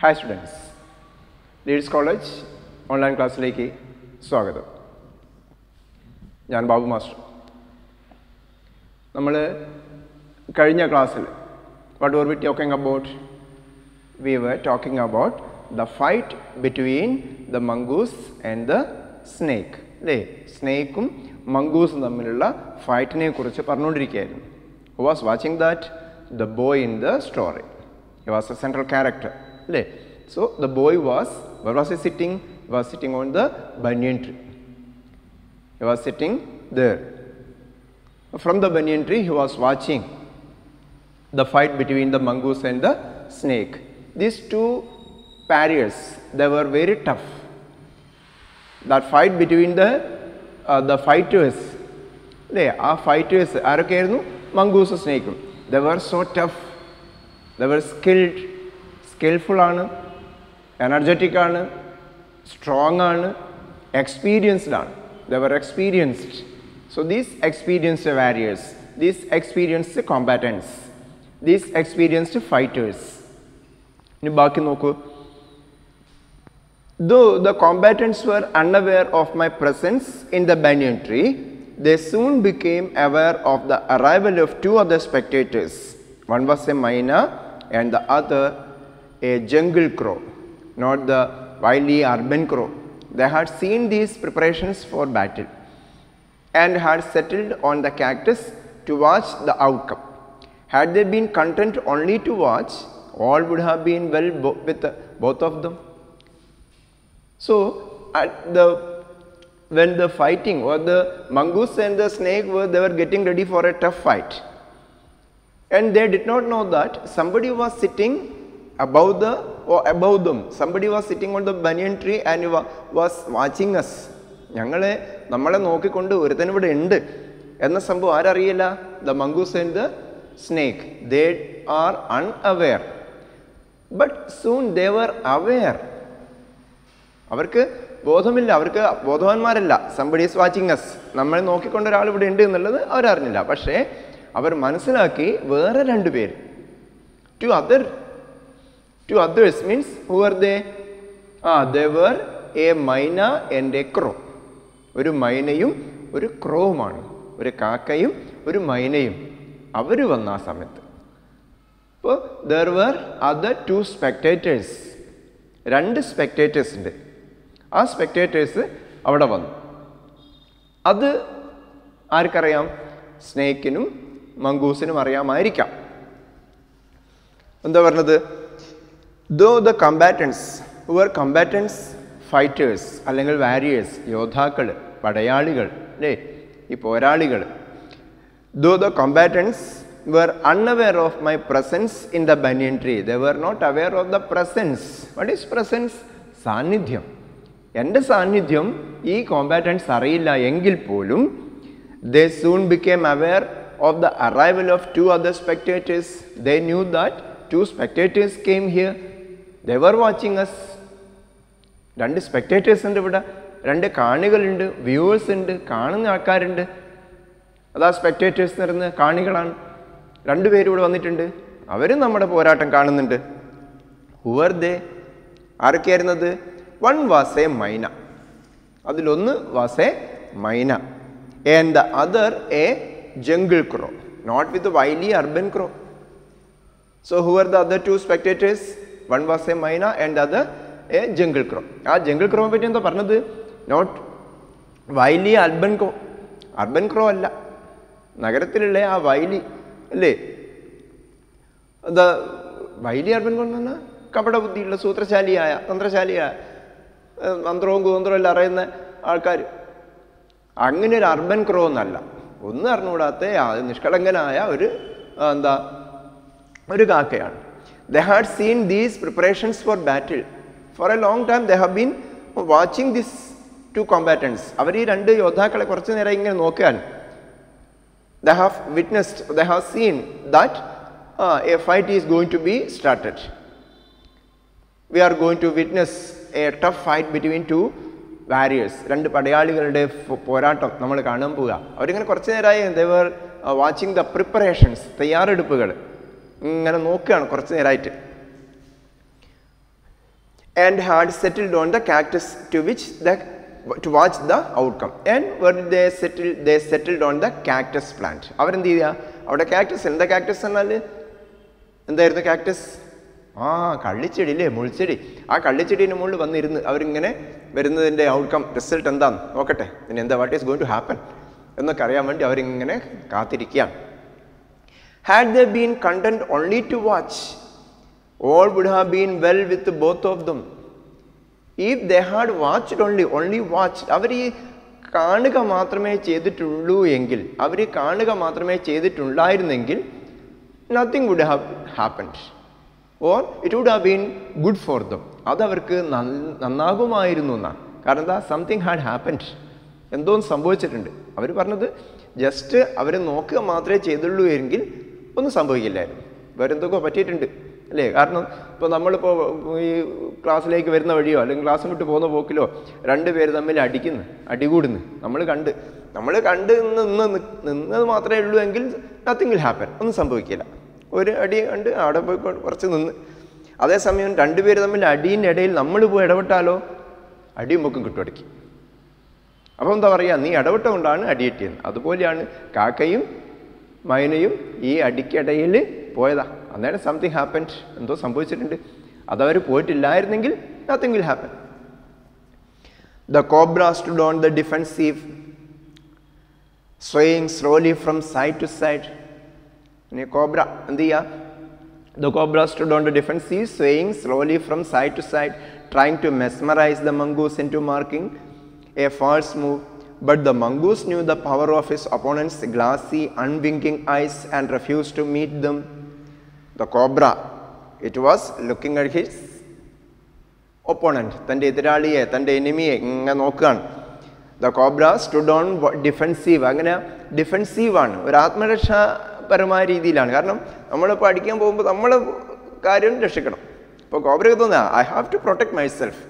Hi students, Leeds College online ക്ലാസ്സിലേക്ക് സ്വാഗതം. ഞാൻ ബാബു മാസ്റ്റർ. നമ്മൾ കഴിഞ്ഞ ക്ലാസ്സിൽ what were we talking about? We were talking about the fight between the mongoose and the snake. അല്ലേ, സ്നേക്കും മംഗൂസും തമ്മിലുള്ള ഫൈറ്റിനെ കുറിച്ച് പറഞ്ഞുകൊണ്ടിരിക്കുകയായിരുന്നു. Who was watching that? The boy in the story. He was a central character. So the boy was, where was he sitting? He was sitting on the banyan tree. He was sitting there. From the banyan tree he was watching the fight between the mongoose and the snake. These two warriors, they were very tough. That fight between the fighters, ആ fighters ആരൊക്കെയായിരുന്നു? മംഗൂസും സ്നേക്കും. They were so tough. They were skillful ആണ്, energetic ആണ്, strong ആണ്, experienced ആണ്. They were experienced. So these experienced warriors, these experienced combatants, these experienced fighters. ഇനി ബാക്കി നോക്കൂ. Though the combatants were unaware of my presence in the banyan tree, they soon became aware of the arrival of two other spectators. One was a myna and the other a jungle crow, not the wily urban crow. They had seen these preparations for battle and had settled on the cactus to watch the outcome. Had they been content only to watch, all would have been well with both of them. So when the fighting, or the mongoose and the snake they were getting ready for a tough fight, and they did not know that somebody was sitting above them. Somebody was sitting on the banyan tree and was watching us. നമ്മളെ നോക്കിക്കൊണ്ട് ഒരുത്തൻ ഇവിടെ ഉണ്ട് എന്ന സംഭവം ആരറിയില്ല? The mongoose and the snake, they are unaware, but soon they were aware. അവർക്ക് ബോധമില്ല, അവർക്ക് ബോധവാന്മാരല്ല. somebody is watching us, നമ്മളെ നോക്കിക്കൊണ്ട് ഒരാൾ ഇവിടെ ഉണ്ട് എന്നുള്ളത് അവരറിഞ്ഞില്ല. പക്ഷേ അവർ മനസ്സിലാക്കി വേറെ രണ്ടുപേര്, two others means who were they? They were a myna and a crow. ഒരു മൈനയും ഒരു ക്രോവുമാണ്, ഒരു കാക്കയും ഒരു മൈനയും. അവർ വന്ന ആ സമയത്ത് അപ്പോൾ there were other two spectators. രണ്ട് സ്പെക്ടേറ്റേഴ്സ് ഉണ്ട്. ആ സ്പെക്ടേറ്റേഴ്സ് അവിടെ വന്നു. അത് ആർക്കറിയാം? സ്നേക്കിനും മംഗൂസിനും അറിയാമായിരിക്കാം. എന്താ പറഞ്ഞത്? Though the combatants, who were combatants, fighters അല്ലെങ്കിൽ വാരിയേഴ്സ്, യോദ്ധാക്കൾ, പടയാളികൾ, അല്ലേ, ഈ പോരാളികൾ. Though the combatants were unaware of my presence in the banyan tree, they were not aware of the presence. What is presence? സാന്നിധ്യം. എൻ്റെ സാന്നിധ്യം ഈ കോമ്പാറ്റൻസ് അറിയില്ല എങ്കിൽ പോലും they soon became aware of the arrival of two other spectators. They knew that two spectators came here. They were watching us. രണ്ട് spectators ഉണ്ട് ഇവിടെ, രണ്ട് കാണികളുണ്ട്, വ്യൂവേഴ്സ് ഉണ്ട്, കാണുന്ന ആൾക്കാരുണ്ട്. അതാ സ്പെക്ടേറ്റേഴ്സ് നിറഞ്ഞ കാണികളാണ്. രണ്ടുപേരും ഇവിടെ വന്നിട്ടുണ്ട്, അവരും നമ്മുടെ പോരാട്ടം കാണുന്നുണ്ട്. Who were they? ആരൊക്കെയായിരുന്നത്? One was a myna. അതിലൊന്ന് was a myna and the other a jungle crow, not with the wily urban crow. So who were the other two spectators? One was a myna and the other a jungle crow. ആ jungle crow പറ്റി എന്താ പറഞ്ഞത്? Not wily urban crow. urban crow അല്ല, നഗരത്തിലുള്ള ആ വൈലി അല്ലേ. വൈലി urban crow എന്ന് പറഞ്ഞാൽ കപട ബുദ്ധിയുള്ള, സൂത്രശാലിയായ, തന്ത്രശാലിയായ, തന്ത്രവും കുതന്ത്രവും എല്ലാം അറിയുന്ന ആൾക്കാർ. അങ്ങനെ ഒരു അർബൻ ക്രോ എന്നല്ല, ഒന്നും അറിഞ്ഞുകൂടാത്ത നിഷ്കളങ്കനായ ഒരു കാക്കയാണ്. They had seen these preparations for battle. For a long time they have been watching these two combatants. അവർ ഈ രണ്ട് യോദ്ധാക്കളെ കുറച്ചു നേരം ഇങ്ങനെ നോക്കാൻ. They have witnessed, they have seen that a fight is going to be started. We are going to witness a tough fight between two warriors. രണ്ട് പടയാളികളുടെ പോരാട്ടം നമ്മൾ കാണാൻ പോവുക. അവരിങ്ങനെ കുറച്ചു നേരമായി they were watching the preparations, തയ്യാറെടുപ്പുകൾ ഇങ്ങനെ നോക്കുകയാണ് കുറച്ചു നേരമായിട്ട്. and had settled on the cactus to watch the outcome. And where did they settle? They settled on the cactus plant. അവരെന്ത് ചെയ്യുക? അവിടെ കാക്ടസ്, എന്താ കാക്ടസ് എന്നാൽ എന്തായിരുന്നു കാക്ടസ്? കള്ളിച്ചെടി അല്ലേ, മുൾച്ചെടി. ആ കള്ളിച്ചെടീൻ്റെ മുകളിൽ വന്നിരുന്ന് അവരിങ്ങനെ വരുന്നതിൻ്റെ ഔട്ട്കം റിസൾട്ട് എന്താന്ന് നോക്കട്ടെ, പിന്നെ എന്താ what is going to happen എന്നൊക്കെ അറിയാൻ വേണ്ടി അവരിങ്ങനെ കാത്തിരിക്കുകയാണ്. Had they been content only to watch, all would have been well with both of them. If they had watched only watched, അവർ ഈ കാണുക മാത്രമേ ചെയ്തിട്ടുള്ളൂ എങ്കിൽ, അവർ കാണുക മാത്രമേ ചെയ്തിട്ടുണ്ടായിരുന്നെങ്കിൽ nothing would have happened or it would have been good for them. അതവർക്ക് നന്നാകുമായിരുന്നു എന്നാണ്. കാരണം എന്താ? സംതിങ് ഹാഡ് ഹാപ്പൻഡ്, എന്തോന്ന് സംഭവിച്ചിട്ടുണ്ട്. അവർ പറഞ്ഞത് ജസ്റ്റ് അവർ നോക്കുക മാത്രമേ ചെയ്തുള്ളൂ എങ്കിൽ ഒന്നും സംഭവിക്കില്ലായിരുന്നു, വേറെ എന്തൊക്കെ പറ്റിയിട്ടുണ്ട് അല്ലേ? കാരണം ഇപ്പോൾ നമ്മളിപ്പോൾ ഈ ക്ലാസ്സിലേക്ക് വരുന്ന വഴിയോ അല്ലെങ്കിൽ ക്ലാസ് വിട്ട് പോകുന്ന പോക്കിലോ രണ്ടുപേര് തമ്മിൽ അടികൂടുന്നു നമ്മൾ കണ്ട് നിന്നത് മാത്രമേ ഉള്ളൂ എങ്കിൽ നത്തിങ് വിൽ ഹാപ്പൻ, ഒന്നും സംഭവിക്കില്ല. ഒരു അടി കണ്ട് അവിടെ പോയി കുറച്ച് നിന്ന്, അതേസമയം രണ്ടുപേര് തമ്മിൽ അടീൻ്റെ ഇടയിൽ നമ്മൾ പോയി ഇടപെട്ടാലോ അടിയും പൊക്കും കിട്ടുമടക്കി. അപ്പോൾ എന്താ പറയുക, നീ ഇടപെട്ട കൊണ്ടാണ് അടിയെറ്റിയത്. അതുപോലെയാണ് കാക്കയും മൈനയും ഈ അടിക്കിടയിൽ പോയതാ. അന്നേരം സംതിങ് ഹാപ്പൻഡ്, എന്തോ സംഭവിച്ചിട്ടുണ്ട്. അതവർ പോയിട്ടില്ലായിരുന്നെങ്കിൽ nothing will happen. The cobra stood on the defensive, swaying slowly from side to side. ഇനി കോബ്ര എന്ത് ചെയ്യുക? The cobra stood on the defensive, swaying slowly from side to side, trying to mesmerize the mongoose into marking a false move. But the mongoose knew the power of his opponent's glassy, unwinking eyes and refused to meet them. The cobra, it was looking at his opponent, തൻ്റെ എതിരാളിയെ, തൻ്റെ എനിമിയെ ഇങ്ങനെ നോക്കുകയാണ്. The cobra stood on defensive. അങ്ങനെ ഡിഫെൻസീവാണ്, ഒരു ആത്മരക്ഷാപരമായ രീതിയിലാണ്. കാരണം നമ്മളിപ്പോൾ അടിക്കാൻ പോകുമ്പോൾ നമ്മളെ കാര്യം രക്ഷിക്കണം. ഇപ്പോൾ കോബ്രയ്ക്ക് തോന്നുക I have to protect myself.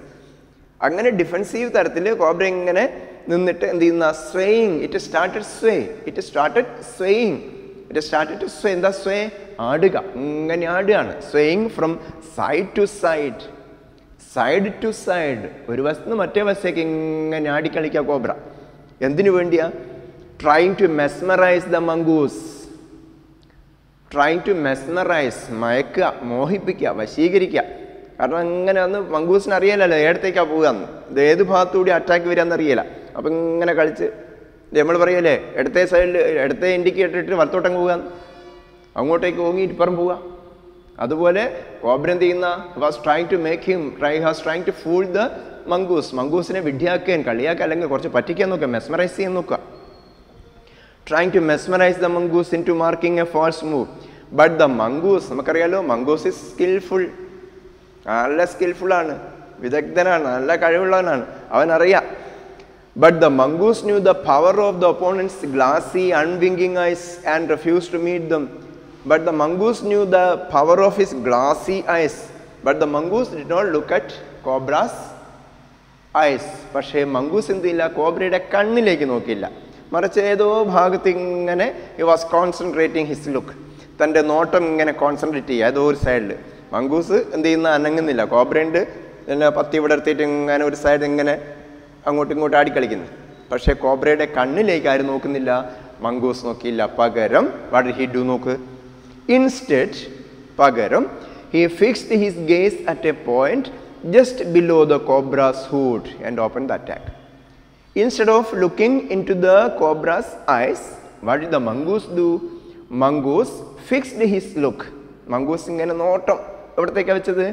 അങ്ങനെ ഡിഫെൻസീവ് തരത്തിൽ കോബ്ര ഇങ്ങനെ നിന്നിട്ട് എന്ത് ചെയ്യുന്ന swaying. It started to sway. എന്താ സ്വേ? ആടുക, ഇങ്ങനെ ആടുകയാണ്. Swaying from side to side, ഒരു വശത്ത് മറ്റേ വശത്തേക്ക് ഇങ്ങനെ ആടിക്കളിക്കുക കോബ്ര. എന്തിനു വേണ്ടിയാ? Trying to mesmerise the mongoose. മയക്കുക, മോഹിപ്പിക്കുക, വശീകരിക്കുക. കാരണം അങ്ങനെ അന്ന് മംഗൂസിന് അറിയാലല്ലോ ഏടത്തേക്കാണ് പോകാന്ന്, ഇത് ഏത് ഭാഗത്തുകൂടി അറ്റാക്ക് വരാമെന്ന് അറിയില്ല. അപ്പം ഇങ്ങനെ കളിച്ച് നമ്മൾ പറയല്ലേ ഇടത്തെ സൈഡിൽ ഇടത്തെ ഇൻഡിക്കേറ്റർ ഇട്ടിട്ട് വലത്തോട്ടങ്ങ് പോകാന്ന്, അങ്ങോട്ടേക്ക് ഓങ്ങി ഇപ്പുറം പോവുക. അതുപോലെ കോബ്ര എന്ത് ചെയ്യുന്ന was trying to fool the മംഗൂസിനെ വിഡ്ഢിയാക്കാൻ, കളിയാക്കാൻ, അല്ലെങ്കിൽ കുറച്ച് പറ്റിക്കാൻ നോക്കുക, മെസ്മറൈസ് ചെയ്യാൻ നോക്കുക. trying to mesmerize the mongoose into marking a false move. But the mongoose, നമുക്കറിയാലോ mongoose is skillful, നല്ല സ്കിൽഫുള്ളാണ്, വിദഗ്ധനാണ്, നല്ല കഴിവുള്ളവനാണ്, അവനറിയാം. But the mongoose knew the power of the opponent's glassy, unwinking eyes and refused to meet them. But the mongoose knew the power of his glassy eyes. But the mongoose did not look at cobra's eyes. പക്ഷേ mongoose എന്തില്ല, കോബ്രയുടെ കണ്ണിലേക്ക് നോക്കില്ല, മറിച്ച് ഏതോ ഭാഗത്ത് ഇങ്ങനെ he was concentrating his look, തൻ്റെ നോട്ടം ഇങ്ങനെ കോൺസെൻട്രേറ്റ് ചെയ്യുക ഏതോ ഒരു സൈഡിൽ. മംഗൂസ് എന്ത് ചെയ്യുന്ന അനങ്ങുന്നില്ല, കോബ്രയുണ്ട് പിന്നെ പത്തി ഇവിടെ എടുത്തിട്ട് ഇങ്ങനെ ഒരു സൈഡ് ഇങ്ങനെ അങ്ങോട്ടും ഇങ്ങോട്ടും ആടിക്കളിക്കുന്നു. പക്ഷേ കോബ്രയുടെ കണ്ണിലേക്ക് ആരും നോക്കുന്നില്ല, മംഗൂസ് നോക്കിയില്ല. പകരം വാട്ട് ഡിഡ് ഹി ഡു നോക്ക്? ഇൻസ്റ്റെഡ്, പകരം he fixed his gaze at a point just below the cobra's hood and opened the attack. Instead of looking into the cobra's eyes, what did the mongoose do? Mongoose fixed his look. Mongoose ഇങ്ങനെ നോട്ടം എവിടത്തേക്കാണ് വെച്ചത്?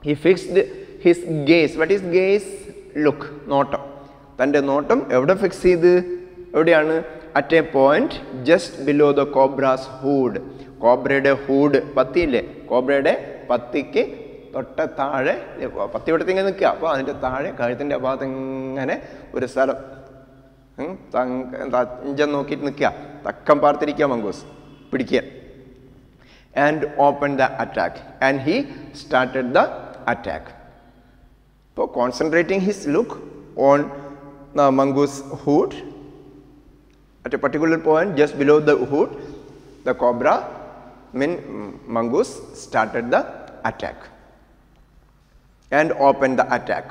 he fixed his gaze. What is gaze? Look, നോട്ടം. തൻ്റെ നോട്ടം എവിടെ fix ചെയ്ത്? എവിടെയാണ്? at a point just below the cobra's hood. കോബ്രയുടെ ഹൂഡ്, പത്തിയില്ലേ, കോബ്രയുടെ പത്തിക്ക് തൊട്ട താഴെ, പത്തി ഇവിടുത്തെ ഇങ്ങനെ നിൽക്കുക, അപ്പോൾ അതിൻ്റെ താഴെ കഴുത്തിൻ്റെ ഭാഗത്ത് ഇങ്ങനെ ഒരു സ്ഥലം ഇഞ്ചം നോക്കിയിട്ട് നിൽക്കുക, തക്കം പാർത്തിരിക്കുക മംഗൂസ്, പിടിക്കുക. And open the attack and he started the attack. ഇപ്പോൾ concentrating his look on the mongoose hood at a particular point just below the hood, the cobra mongoose started the attack. and opened the attack.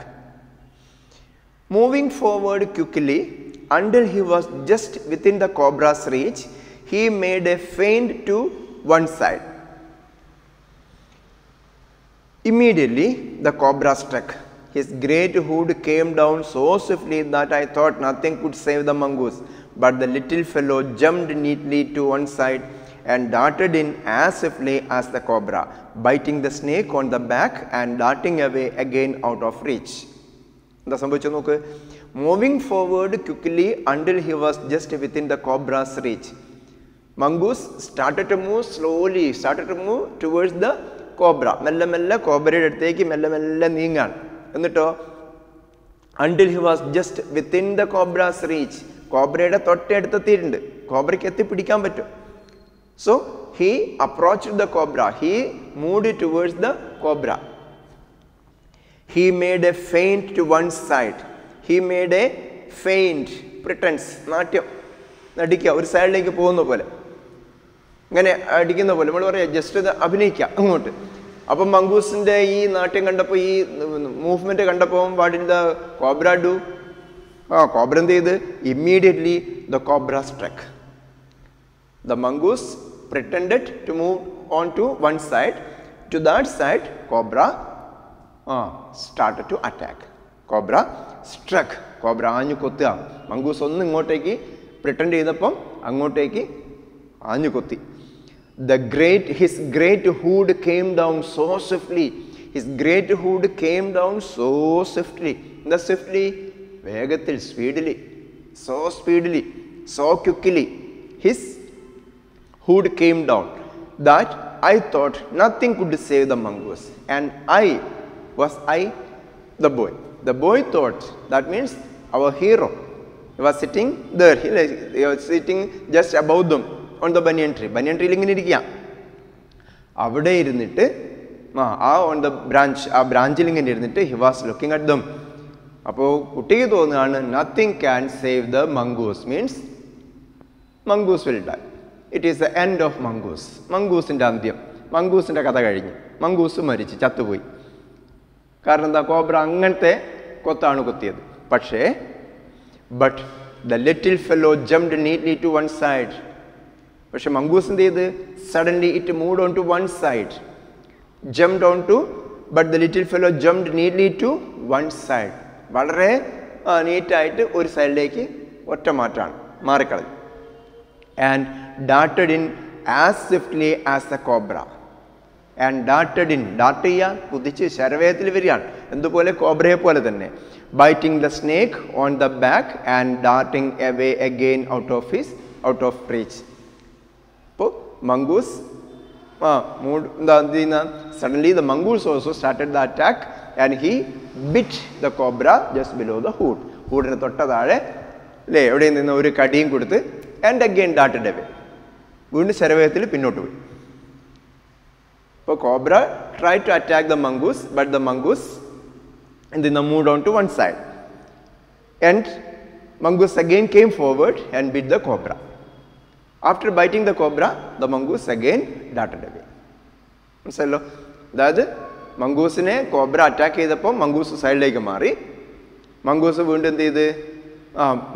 Moving forward quickly until he was just within the cobra's reach, he made a feint to one side. Immediately the cobra struck. His great hood came down so swiftly that I thought nothing could save the mongoose, but the little fellow jumped neatly to one side and darted in as swiftly as the cobra, biting the snake on the back and darting away again out of reach. എന്താ സംഭവിച്ചു നോക്ക്. Moving forward quickly until he was just within the cobra's reach. Mongoose started to move slowly, towards the cobra. മെല്ലെ മെല്ലെ കോബ്രയുടെ അടുത്തേക്ക് മെല്ലെ മെല്ലെ നീങ്ങാൻ. എന്നിട്ടോ until he was just within the cobra's reach. കോബ്രയുടെ തൊട്ടടുത്തെത്തിയിട്ടുണ്ട്. കോബ്രയ്ക്ക് എത്തിപ്പിടിക്കാൻ പറ്റും. So he approached the cobra. He moved towards the cobra. He made a feint to one side. He made a feint, pretense, നാട്യം, നടിക്കുക, ഒരു സൈഡിലേക്ക് പോകുന്ന പോലെ, ഇങ്ങനെ അടിക്കുന്ന പോലെ നമ്മൾ പറയാം, ജസ്റ്റ് ഇത് അഭിനയിക്കുക അങ്ങോട്ട്. അപ്പം മംഗൂസിൻ്റെ ഈ നാട്യം കണ്ടപ്പോൾ, ഈ മൂവ്മെൻറ്റ് കണ്ടപ്പോൾ what did the cobra do? Cobra എന്ത് ചെയ്ത്? Immediately the cobra സ്ട്രക്ക്. The mongoose pretended to move on to one side. To that side, cobra started to attack. Cobra struck. Cobra ആഞ്ഞു കൊത്തുക. മംഗൂസ് ഒന്ന് ഇങ്ങോട്ടേക്ക് പ്രിട്ടൻഡ് ചെയ്തപ്പം അങ്ങോട്ടേക്ക് ആഞ്ഞു കൊത്തി. His great hood came down so swiftly. His great hood came down so swiftly. എന്താ swiftly? വേഗത്തിൽ, speedily. So speedily, so quickly. His hood came down that I thought nothing could save the mongoose. And the boy. The boy thought, that means our hero, he was sitting there. He was sitting just above them on the banyan tree. Banyan tree ഇങ്ങനെ ഇരിക്കുക. അവിടെ ഇരുന്നിട്ട് on the branch, ആ ബ്രാഞ്ചിൽ ഇങ്ങനെ ഇരുന്നിട്ട് he was looking at them. അപ്പോൾ കുട്ടിക്ക് തോന്നുകയാണ് nothing can save the mongoose, means mongoose will die. It is the end of mongoose. മംഗൂസിൻ്റെ അന്ത്യം, മംഗൂസിൻ്റെ കഥ കഴിഞ്ഞു, മംഗൂസ് മരിച്ച് ചത്തുപോയി. കാരണം എന്താ? കോബ്ര അങ്ങനത്തെ കൊത്താണ് കൊത്തിയത്. പക്ഷേ but the little fellow jumped neatly to one side. പക്ഷെ മംഗൂസ് എന്ത് ചെയ്ത്? suddenly it moved on to one side, jumped on to, but the little fellow jumped neatly to one side. വളരെ നീറ്റായിട്ട് ഒരു സൈഡിലേക്ക് ഒറ്റ മാറ്റാണ്, മാറിക്കളഞ്ഞു. And darted in as swiftly as the cobra. And darted in, dart ചെയ്യാൻ, കുതിച്ച് ശരവേഗത്തിൽ വരികയാണ്, എന്തുപോലെ? കോബ്രയെ പോലെ തന്നെ. Biting the snake on the back and darting away again out of reach. അപ്പോൾ mongoose suddenly the mongoose also started the attack and he bit the cobra just below the hood. ഹൂഡിന് തൊട്ട താഴെ അല്ലേ എവിടെ നിന്ന് ഒരു കടിയും കൊടുത്ത് and again darted away. വീണ്ടും ശരവേഗത്തിൽ പിന്നോട്ട് പോയി. അപ്പോൾ cobra tried to attack the mongoose, but the mongoose and then moved on to one side. And mongoose again came forward and bit the cobra. After biting the cobra, the mongoose again darted away. മനസ്സിലല്ലോ? അതായത് മംഗൂസിനെ cobra attack ചെയ്തപ്പോൾ mongoose സൈഡിലേക്ക് മാറി. Mongoose വീണ്ടും എന്ത് ചെയ്ത്?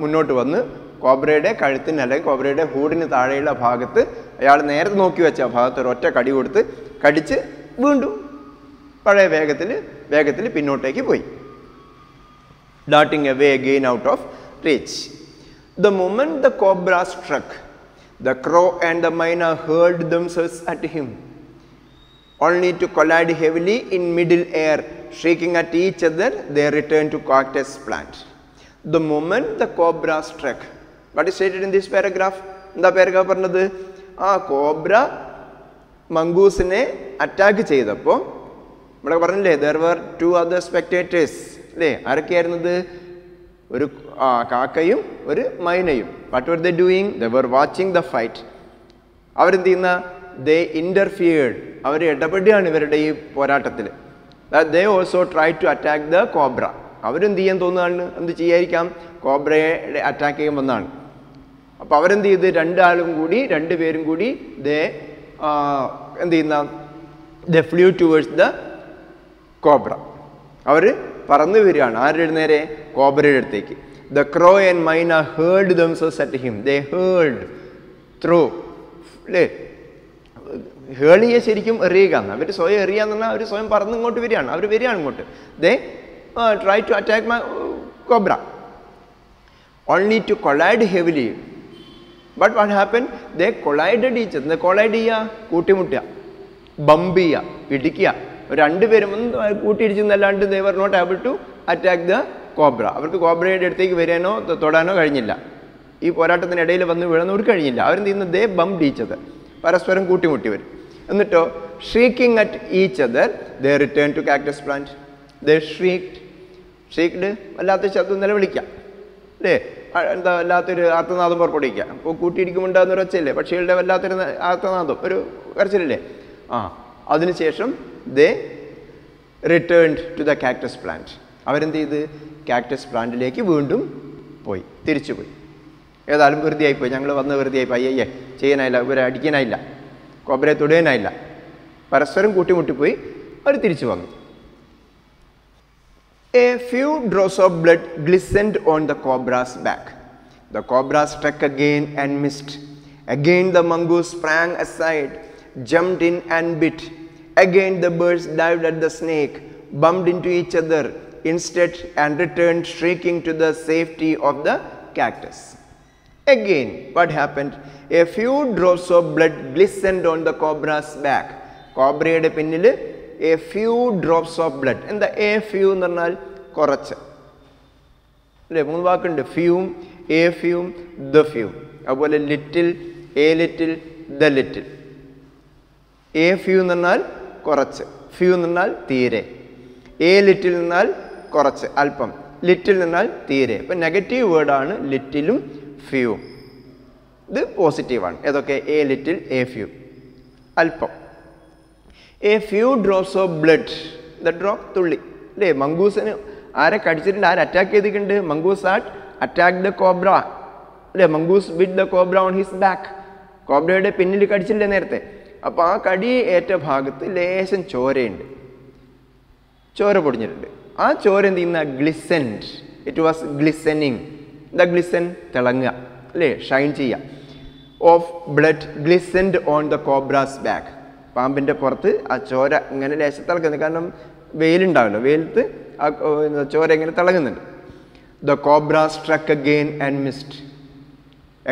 മുന്നോട്ട് വന്ന് കോബ്രയുടെ കഴുത്തിന് അല്ലെങ്കിൽ കോബ്രയുടെ ഹൂഡിന് താഴെയുള്ള ഭാഗത്ത്, അയാൾ നേരത്തെ നോക്കി വെച്ച ഭാഗത്ത് ഒരു ഒറ്റ കടി കൊടുത്ത് കടിച്ച് വീണ്ടും പഴയ വേഗത്തിൽ പിന്നോട്ടേക്ക് പോയി. darting away again out of reach. The moment the cobra struck, the crow and the myna hurled themselves at him, only to collide heavily in middle air. Shrieking at each other, they returned to cactus plant. The moment the cobra struck, what is stated in this paragraph? എന്താ paragraph പറഞ്ഞത്? Cobra മംഗൂസിനെ attack ചെയ്തപ്പോൾ ഇവിടെ പറഞ്ഞില്ലേ, there were two other spectators അല്ലേ? ആരൊക്കെയായിരുന്നത്? ഒരു കാക്കയും ഒരു മൈനയും. What were they doing? They were watching the fight. അവരെന്ത് ചെയ്യുന്ന? They interfered. അവർ ഇടപെടുകയാണ് ഇവരുടെ ഈ പോരാട്ടത്തിൽ. That they also tried to attack the cobra. അവരെന്ത് ചെയ്യാൻ തോന്നുകയാണ്? എന്ത് ചെയ്യായിരിക്കാം? കോബ്രയെ അറ്റാക്ക് ചെയ്യാൻ വന്നതാണ്. അപ്പോൾ അവരെന്ത് ചെയ്ത്? രണ്ടുപേരും കൂടി എന്ത് ചെയ്യുന്ന? They flew towards the cobra. അവർ പറന്നു വരികയാണ് ആരുടെ നേരെ? കോബ്രയുടെ അടുത്തേക്ക്. ദ ക്രോ ആൻഡ് മൈന heard themselves at him. They heard through. അല്ലേ? ഹേളിയെ ശരിക്കും എറിയുക എന്ന്. അവർ സ്വയം എറിയാന്ന് പറഞ്ഞാൽ അവർ സ്വയം പറന്ന് ഇങ്ങോട്ട് വരികയാണ്. അവർ വരികയാണ് ഇങ്ങോട്ട്. They try to attack my cobra only to collide heavily. But what happened? They collided each other. Collide ചെയ്യുക, കൂട്ടിമുട്ടുക, ബംപ് ചെയ്യുക, ഇടിക്കുക. രണ്ടുപേരും കൂട്ടിയിടിച്ചെന്നല്ലാണ്ട് they were not able to attack the cobra. അവർക്ക് കോബ്രയുടെ അടുത്തേക്ക് വരാനോ തൊടാനോ കഴിഞ്ഞില്ല. ഈ പോരാട്ടത്തിനിടയിൽ വന്ന് വീഴുന്നവർക്ക് കഴിഞ്ഞില്ല. അവരെന്ത് ചെയ്യുന്നത്? they bumped each other. പരസ്പരം കൂട്ടിമുട്ടി വരും. എന്നിട്ടോ shrieking at each other they returned to cactus plant. They shrieked. വല്ലാത്ത ശബ്ദം നിലവിളിക്കാം അല്ലേ? എന്താ വല്ലാത്തൊരു ആർത്തനാദം പുറപ്പെടുവിക്കുക. അപ്പോൾ കൂട്ടിയിടിക്കുമുണ്ടാകുന്ന ഒച്ചയില്ലേ? പക്ഷികളുടെ വല്ലാത്തൊരു ആർത്തനാദം, ഒരു കരച്ചിലല്ലേ? അതിനുശേഷം they returned to the cactus plant. അവരെന്ത് ചെയ്ത്? കാക്ടസ് പ്ലാന്റിലേക്ക് വീണ്ടും പോയി, തിരിച്ചു പോയി. ഏതായാലും വെറുതെ ആയിപ്പോയി, ഞങ്ങൾ വന്ന് വെറുതെ ആയിപ്പോയി, അയ്യേ ചെയ്യാനായില്ല, ഇവരെ അടിക്കാനായില്ല, കോബ്രയെ തൊടുവാനായില്ല. പരസ്പരം കൂട്ടിമുട്ടിപ്പോയി അവർ തിരിച്ചു വന്നു. A few drops of blood glistened on the cobra's back. The cobra struck again and missed. Again the mongoose sprang aside, jumped in and bit. Again the birds dived at the snake, bumped into each other instead and returned shrieking to the safety of the cactus. Again, what happened? A few drops of blood glistened on the cobra's back. കോബ്രയുടെ പിന്നിൽ a few drops of blood. എന്താ a few എന്ന് പറഞ്ഞാൽ? കുറച്ച് അല്ലേ? 3 വാക്കുണ്ട്: fume, a few, the few. അതുപോലെ little, a little, the little. a few എന്ന് പറഞ്ഞാൽ കുറച്ച്, few എന്ന് പറഞ്ഞാൽ തീരെ, a little എന്നാൽ കുറച്ച്, അല്പം, ലിറ്റിൽ എന്നാൽ തീരെ. അപ്പം നെഗറ്റീവ് വേർഡാണ് ലിറ്റിലും ഫ്യൂവും. ഇത് പോസിറ്റീവാണ്. ഏതൊക്കെ? a little, a few, അല്പം. a few drops of blood. the drop, തുള്ളി അല്ലേ? മംഗൂസിന് ആരെ കടിച്ചിട്ടുണ്ട്? ആരെ അറ്റാക്ക് ചെയ്തിട്ടുണ്ട്? Mongoose had attack the cobra അല്ലേ? Mongoose bit the cobra on his back. കോബ്രയുടെ പിന്നിൽ കടിച്ചില്ലേ നേരത്തെ? അപ്പോൾ ആ കടി ഏറ്റ ഭാഗത്ത് ലേശം ചോരയുണ്ട്, ചോര പൊടിഞ്ഞിട്ടുണ്ട്. ആ ചോര എന്ത് ചെയ്യുന്ന? Glistened. It was glistening. The glisten, തിളങ്ങുക അല്ലേ? ഷൈൻ ചെയ്യുക. Of blood glistened on the cobra's back. പാമ്പിൻ്റെ പുറത്ത് ആ ചോര ഇങ്ങനെ ലേശം തിളക്കുന്നത്. കാരണം വെയിലുണ്ടാവില്ല, വെയിലത്ത് ആ ചോര ഇങ്ങനെ തിളങ്ങുന്നുണ്ട്. The cobra struck again and missed.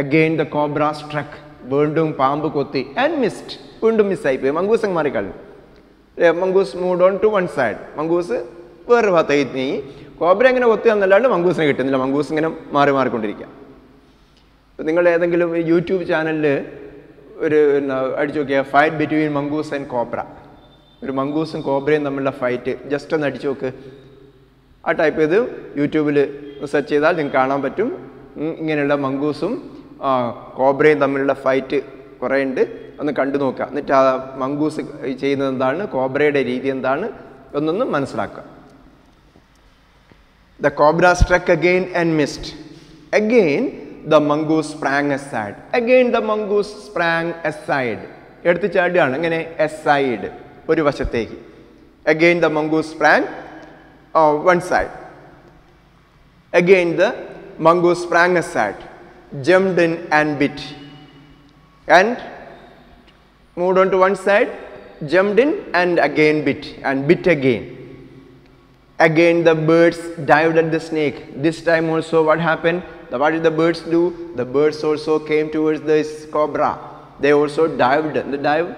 Again the cobra struck. വീണ്ടും പാമ്പ് കൊത്തി ആൻഡ് മിസ്ഡ്. വീണ്ടും മിസ്സായിപ്പോയി. മംഗൂസ് അങ്ങ് മാറിക്കളഞ്ഞു. Mongoose moved on to one side. Mongoose വേറൊരു ഭാഗത്തേക്ക് നീങ്ങി. കോബ്ര ഇങ്ങനെ കൊത്തി എന്നല്ലാണ്ട് മംഗൂസിനെ കിട്ടുന്നില്ല. മംഗൂസ് ഇങ്ങനെ മാറിക്കൊണ്ടിരിക്കുക. നിങ്ങൾ ഏതെങ്കിലും യൂട്യൂബ് ചാനലിൽ ഒരു അടിച്ചു നോക്കിയാൽ fight between mongoose and cobra, ഒരു മംഗൂസും കോബ്രയും തമ്മിലുള്ള ഫൈറ്റ് ജസ്റ്റ് ഒന്ന് അടിച്ചു നോക്ക്. ആ ടൈപ്പ് ചെയ്ത് യൂട്യൂബിൽ സെർച്ച് ചെയ്താൽ നിങ്ങൾക്ക് കാണാൻ പറ്റും. ഇങ്ങനെയുള്ള മംഗൂസും കോബ്രയും തമ്മിലുള്ള ഫൈറ്റ് കുറേ ഉണ്ട്. ഒന്ന് കണ്ടു നോക്കുക. എന്നിട്ട് ആ മംഗൂസ് ചെയ്യുന്നത് എന്താണ്, കോബ്രയുടെ രീതി എന്താണ് എന്നൊന്ന് മനസ്സിലാക്കുക. The cobra struck again and missed. Again the mongoose sprang aside. Again the mongoose sprang aside. എടുത്ത് ചാടുകയാണ്. എങ്ങനെ? aside, ഒരു വശത്തേക്ക്. Again the mongoose sprang one side. Again the mongoose sprang aside, jumped in and bit. And moved on to one side, jumped in and again bit, and bit again. Again the birds dived at the snake. This time also what happened? What did the birds do? The birds also came towards this cobra. They also dived. The dive,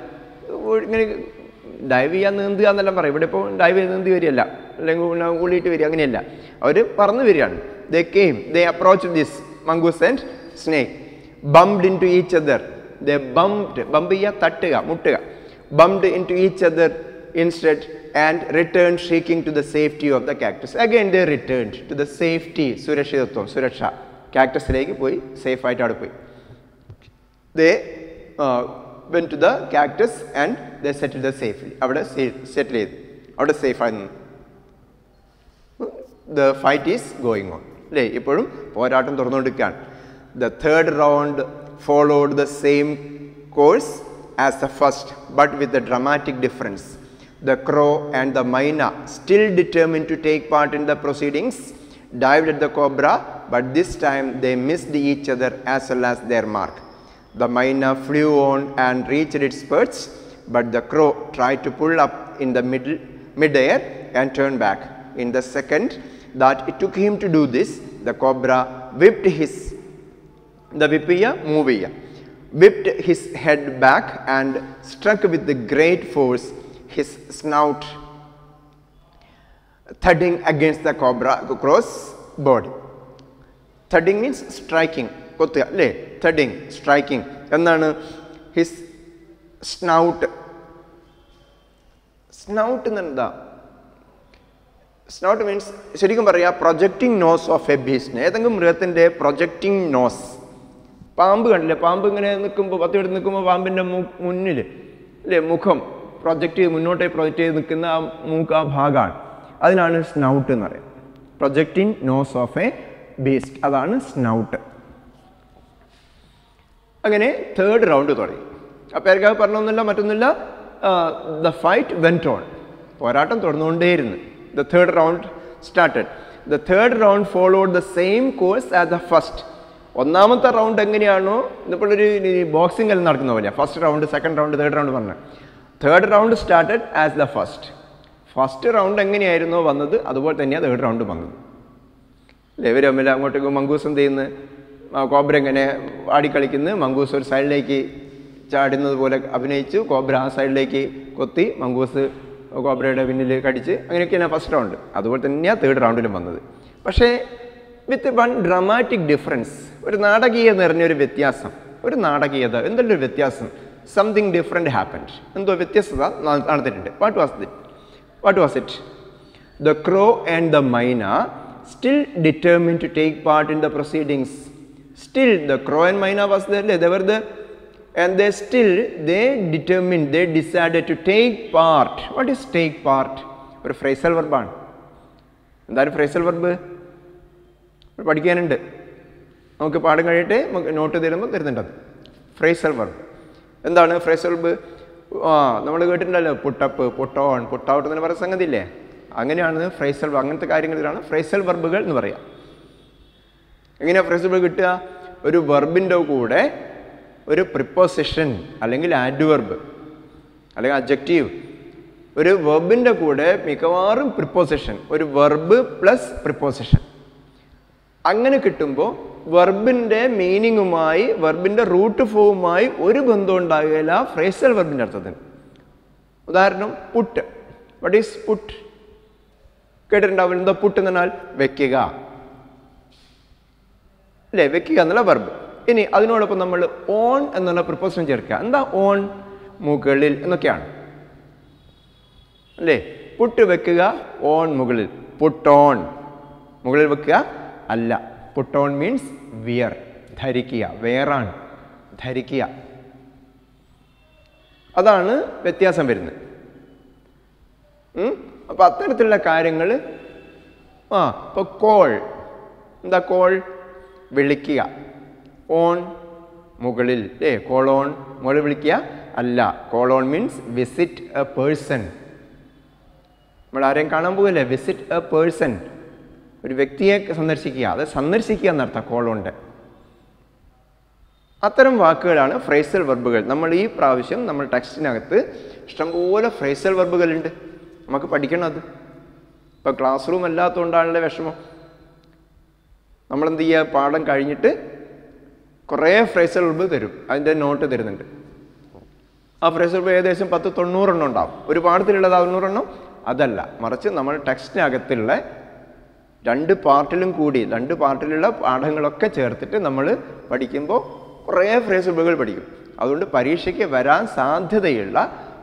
dive ചെയ്യാൻ നീന്തുക എന്നെല്ലാം പറയും. ഇവിടെ ഇപ്പോൾ dive ചെയ്ത് നീന്തി വരികയല്ല, അല്ലെങ്കിൽ ഊളിയിട്ട് വരിക, അങ്ങനെയല്ല. അവർ പറന്ന് വരികയാണ്. They came, they approached this mongoose and snake, bumped into each other. They bumped, bump ചെയ്യുക, തട്ടുക, മുട്ടുക. Bumped into each other instead and returned shrieking to the safety of the cactus. Again they returned to the safety, സുരക്ഷിതത്വം, സുരക്ഷ. കാക്ടസിലേക്ക് പോയി, സേഫായിട്ട് അവിടെ പോയി. They went to the cactus and they settled there safely. അവിടെ സെറ്റിൽ ചെയ്തു, അവിടെ സേഫായി നിന്നു. The fight is going on അല്ലേ? ഇപ്പോഴും പോരാട്ടം തുറന്നുകൊണ്ടിരിക്കുകയാണ്. The third round followed the same course as the first, but with a dramatic difference. The crow and the myna, still determined to take part in the proceedings, dived at the cobra, but this time they missed each other as well as their mark. The myna flew on and reached its perch, but the crow tried to pull up in the mid-air and turn back. In the second that it took him to do this, the cobra whipped his head back and struck with the great force, his snout thudding against the crow's body. Thudding means striking. Thudding, striking. എന്താണ് his snout. Snout എന്നെന്താ? Snout means ശരിക്കും പറയാ projecting nose of a beast. ഏതെങ്കിലും മൃഗത്തിൻ്റെ projecting nose. പാമ്പ് കണ്ടില്ലേ? പാമ്പ് ഇങ്ങനെ നിൽക്കുമ്പോൾ 10 എടുത്ത് നിൽക്കുമ്പോൾ പാമ്പിൻ്റെ മുന്നിൽ അല്ലേ മുഖം മുന്നോട്ടേ പ്രൊജക്റ്റ് ചെയ്ത് നിൽക്കുന്ന ആ മൂക്ക്, ആ ഭാഗമാണ്. അതിനാണ് സ്നൗട്ട് എന്ന് പറയുന്നത്. Projecting nose of a beast, അതാണ് സ്നൗട്ട്. അങ്ങനെ തേർഡ് റൗണ്ട് തുടങ്ങി. അപ്പോൾ എനിക്ക് പറഞ്ഞൊന്നുമില്ല, മറ്റൊന്നുമില്ല. The fight went on. പോരാട്ടം തുടർന്നുകൊണ്ടേയിരുന്നു. The third round started. The third round followed the same course as the first. ഒന്നാമത്തെ റൗണ്ട് എങ്ങനെയാണോ ഇപ്പോൾ ഒരു ബോക്സിംഗ് എല്ലാം നടക്കുന്ന പോലെ first round, second round, third round പറഞ്ഞത്. Third round started as the first. First round എങ്ങനെയായിരുന്നോ വന്നത് അതുപോലെ തന്നെയാണ് തേർഡ് റൗണ്ട് വന്നത്. ഇവർ തമ്മിൽ അങ്ങോട്ടേക്ക് മങ്കൂസ് എന്ത് ചെയ്യുന്നു, കോബ്ര എങ്ങനെ ആടിക്കളിക്കുന്നു. മങ്കൂസ് ഒരു സൈഡിലേക്ക് ചാടുന്നത് പോലെ അഭിനയിച്ചു. കോബ്ര ആ സൈഡിലേക്ക് കൊത്തി, മങ്കൂസ് കോബ്രയുടെ പിന്നിൽ കടിച്ച്, അങ്ങനെയൊക്കെയാണ് ഫസ്റ്റ് റൗണ്ട്. അതുപോലെ തന്നെയാണ് തേർഡ് റൗണ്ടിലും വന്നത്. പക്ഷേ വിത്ത് വൺ ഡ്രമാറ്റിക് ഡിഫറൻസ്, ഒരു നാടകീയത നിറഞ്ഞൊരു വ്യത്യാസം. ഒരു നാടകീയത, എന്തെങ്കിലും ഒരു വ്യത്യാസം. Something different happened. എന്തോ വ്യത്യസ്തത നടന്നിട്ടുണ്ട്. What was it? The crow and the myna still determined to take part in the proceedings. Still the crow and myna was there, they were there, and they decided to take part. What is take part? ഒരു phrasal verb ആണ്. എന്താണ് phrasal verb? പഠിക്കാനുണ്ട്, നമുക്ക് പാഠം കഴിയട്ടെ, നമുക്ക് not തരുമ്പോൾ തരുന്നുണ്ടത്. phrasal verb എന്താണ് phrasal verb? നമ്മൾ കേട്ടിട്ടുണ്ടല്ലോ, പുട്ടപ്പ്, പുട്ടോൺ, പുട്ടൗട്ട് എന്ന് പറയുന്ന സംഗതി ഇല്ലേ? അങ്ങനെയാണ് ഫ്രേസൽ. അങ്ങനത്തെ കാര്യങ്ങളിലാണ് ഫ്രേസൽ വെർബുകൾ എന്ന് പറയുക. എങ്ങനെയാണ് ഫ്രേസൽ വെർബ് കിട്ടുക? ഒരു വെർബിൻ്റെ കൂടെ ഒരു പ്രിപ്പോസിഷൻ അല്ലെങ്കിൽ ആഡ്വർബ് അല്ലെങ്കിൽ അഡ്ജക്റ്റീവ്. ഒരു വെർബിൻ്റെ കൂടെ മിക്കവാറും പ്രിപ്പോസിഷൻ, ഒരു വെർബ് പ്ലസ് പ്രിപ്പോസിഷൻ. അങ്ങനെ കിട്ടുമ്പോൾ വെർബിൻ്റെ മീനിങ്ങുമായി, വെർബിൻ്റെ റൂട്ട് ഫോമുമായി ഒരു ബന്ധം ഉണ്ടാകുകയില്ല ഫ്രേസൽ വെർബിൻ്റെ അർത്ഥത്തിന്. ഉദാഹരണം പുട്ട്. What is put? കേട്ടിട്ടുണ്ടാവില്ല. എന്താ പുട്ട് എന്ന് പറഞ്ഞാൽ വെക്കുക അല്ലേ? വെക്കുക എന്നുള്ള വെർബ്. ഇനി അതിനോടൊപ്പം നമ്മൾ ഓൺ എന്നുള്ള പ്രിപ്പോസിഷൻ ചേർക്കുക. എന്താ ഓൺ? മുകളിൽ എന്നൊക്കെയാണ് അല്ലേ? പുട്ട് വെക്കുക, ഓൺ മുകളിൽ. പുട്ടോൺ മുകളിൽ വെക്കുക അല്ല. പുട്ടോൺ മീൻസ് വിയർ, ധരിക്കുക. വെയറാണ്, ധരിക്കുക. അതാണ് വ്യത്യാസം വരുന്നത്. അപ്പോൾ അത്തരത്തിലുള്ള കാര്യങ്ങൾ. ഇപ്പോൾ കോൾ. എന്താ കോൾ? വിളിക്കുക. ഓൺ മുകളിൽ, കോൾ ഓൺ മുകളിൽ വിളിക്കുക അല്ല. Call on means visit A person. നമ്മൾ ആരെയും കാണാൻ പോകില്ലേ? വിസിറ്റ് എ പേഴ്സൺ, ഒരു വ്യക്തിയെ സന്ദർശിക്കുക. അത് സന്ദർശിക്കുക എന്നർത്ഥം കോൾ ഓണ്ട്. അത്തരം വാക്കുകളാണ് ഫ്രേസൽ വെർബുകൾ. നമ്മൾ ഈ പ്രാവശ്യം നമ്മൾ ടെക്സ്റ്റിനകത്ത് ഇഷ്ടംപോലെ ഫ്രേസൽ വെർബുകളുണ്ട്. നമുക്ക് പഠിക്കണം അത്. ഇപ്പോൾ ക്ലാസ് റൂം അല്ലാത്തതുകൊണ്ടാണല്ലേ വിഷമം. നമ്മളെന്ത് ചെയ്യുക? പാഠം കഴിഞ്ഞിട്ട് കുറേ ഫ്രേസൽ വെർബ് തരും, അതിൻ്റെ നോട്ട് തരുന്നുണ്ട്. ആ ഫ്രേസൽ വെർബ് ഏകദേശം 10-90 എണ്ണം ഉണ്ടാവും. ഒരു പാഠത്തിലുള്ളത് 90 എണ്ണം അതല്ല, മറിച്ച് നമ്മൾ ടെക്സ്റ്റിനകത്തുള്ള 2 പാർട്ടിലും കൂടി 2 പാർട്ടിലുള്ള പാഠങ്ങളൊക്കെ ചേർത്തിട്ട് നമ്മൾ പഠിക്കുമ്പോൾ കുറേ ഫ്രേസൽ വെർബുകൾ പഠിക്കും. അതുകൊണ്ട് പരീക്ഷയ്ക്ക് വരാൻ സാധ്യതയുള്ള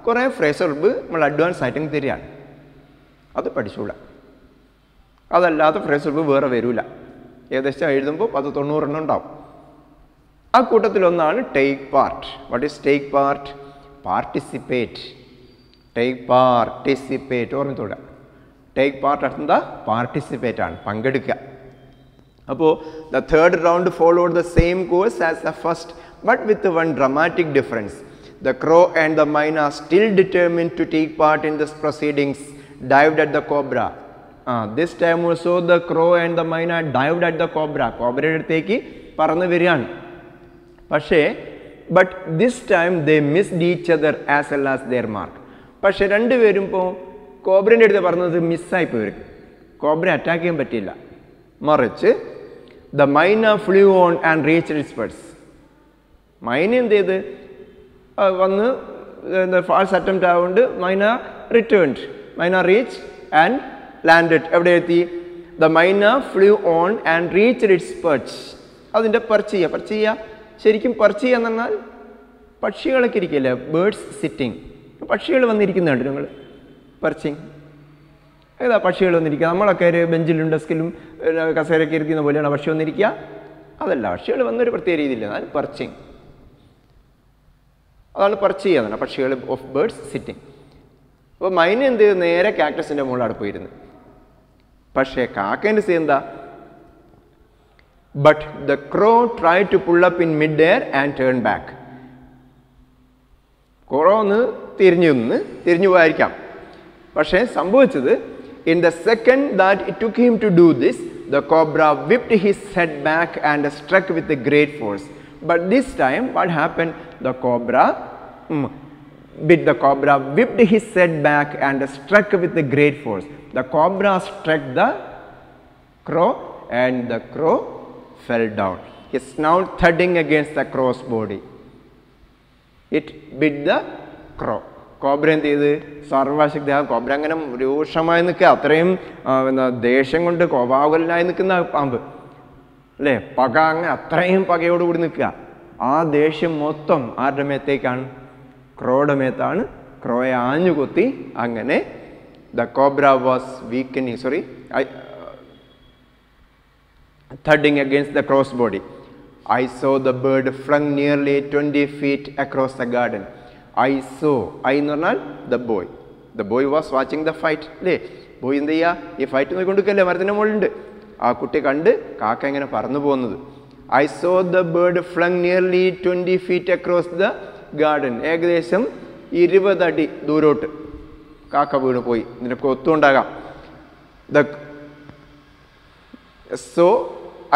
കുറേ ഫ്രേസൽ വെർബ് നമ്മൾ അഡ്വാൻസ് ആയിട്ട് തരികയാണ്. അത് പഠിച്ചൂടാ. അതല്ലാത്ത ഫ്രേസൽ വെർബ് വേറെ വരില്ല. ഏകദേശം എഴുതുമ്പോൾ 10-90 എണ്ണം ഉണ്ടാവും. ആ കൂട്ടത്തിലൊന്നാണ് take part. What is take part? Participate. Take participate ഓർമ്മത്തോടെ. ടേക്ക് പാർട്ട് എന്താ? പാർട്ടിസിപ്പേറ്റ് ആണ്, പങ്കെടുക്കുക. അപ്പോൾ the third round followed the same course as the first, but with one dramatic difference. The crow and the myna, still determined to take part in this proceedings, dived at the cobra. This time also the crow and the myna dived at the cobra. Cobra അടുത്തേക്ക് പറന്ന് വരികയാണ്. പക്ഷേ but this time they missed each other as well as their mark. പക്ഷേ രണ്ടുപേരും ഇപ്പോൾ കോബ്രേൻ്റെ അടുത്ത് പറഞ്ഞത് മിസ്സായിപ്പോൾ ഇവർക്ക്. കോബ്ര അറ്റാക്ക് ചെയ്യാൻ പറ്റിയില്ല. മറിച്ച് the myna flew on and reached its perch. മൈന എന്ത് ചെയ്ത് വന്ന് ഫാൾസ് അറ്റംപ്റ്റ് ആവുകൊണ്ട് മൈന റിട്ടേൺഡ്. മൈന റീച്ച് ആൻഡ് ലാൻഡഡ്. എവിടെ എത്തി? The myna flew on and reached its perch. അതിൻ്റെ പെർച്ച് ചെയ്യുക. ശരിക്കും പെർച്ച് ചെയ്യുക എന്ന് പറഞ്ഞാൽ പക്ഷികളൊക്കെ ഇരിക്കില്ലേ, ബേർഡ്സ് സിറ്റിംഗ്. പക്ഷികൾ വന്നിരിക്കുന്നുണ്ട് നിങ്ങൾ പെർച്ചിങ്. ഏതാ പക്ഷികൾ വന്നിരിക്കുക? നമ്മളൊക്കെ ഒരു ബെഞ്ചിലും ഡെസ്കിലും കസേരയൊക്കെ ഇരിക്കുന്ന പോലെയാണ് പക്ഷി വന്നിരിക്കുക. അതല്ല, പക്ഷികൾ വന്നൊരു പ്രത്യേക രീതിയില്ല. അതാണ് പെർച്ചിങ്. അതാണ് പെർച്ച് ചെയ്യുക, പക്ഷികൾ ഓഫ് ബേർഡ്സ് സിറ്റിംഗ്. അപ്പോൾ മൈന എന്ത് ചെയ്ത് നേരെ കാക്ടസിൻ്റെ മുകളിൽ പോയിരുന്നു. പക്ഷേ കാക്കേൻ്റെ സ്ഥിതി എന്താ? But the crow try to pull up in mid air and turn back. Crow ഒന്ന് തിരിഞ്ഞു പോയിരിക്കാം. പക്ഷേ സംഭവിച്ചത്, in the second that it took him to do this, the cobra whipped his head back and struck with a great force. But this time what happened? The cobra whipped his head back and struck with a great force. The cobra struck the crow and the crow fell down, his snout thudding against the crow's body. It bit the crow. Cobra എന്ത് ചെയ്ത്? സർവശക്തി. ആ cobra അങ്ങനെ രൂക്ഷമായി നിൽക്കുക, അത്രയും ദേഷ്യം കൊണ്ട് കോപാകുലനായി നിൽക്കുന്ന പാമ്പ് അല്ലേ, പക, അങ്ങനെ അത്രയും പകയോടുകൂടി നിൽക്കുക. ആ ദേഷ്യം മൊത്തം ആരുടെ മേത്തേക്കാണ്? ക്രോയുടെ മേത്താണ്. ക്രോയെ ആഞ്ഞുകൊത്തി. അങ്ങനെ the cobra was weakening, thudding against the crow's body. I saw the bird flung nearly 20 feet across the garden. I എന്ന് പറഞ്ഞാൽ the boy was watching the fight അല്ലേ. ബോയ് എന്ത് ചെയ്യുക? ഈ ഫൈറ്റ് നോക്കിക്കൊണ്ടിരിക്കല്ലേ, മരത്തിൻ്റെ മുകളിലുണ്ട്. ആ കുട്ടി കണ്ട് കാക്ക ഇങ്ങനെ പറന്നു പോകുന്നത്. I saw the bird flung nearly 20 feet across the garden. ഏകദേശം 20 അടി ദൂരോട്ട് കാക്ക വീണ് പോയി. നിനക്ക് ഒത്തുണ്ടാകാം.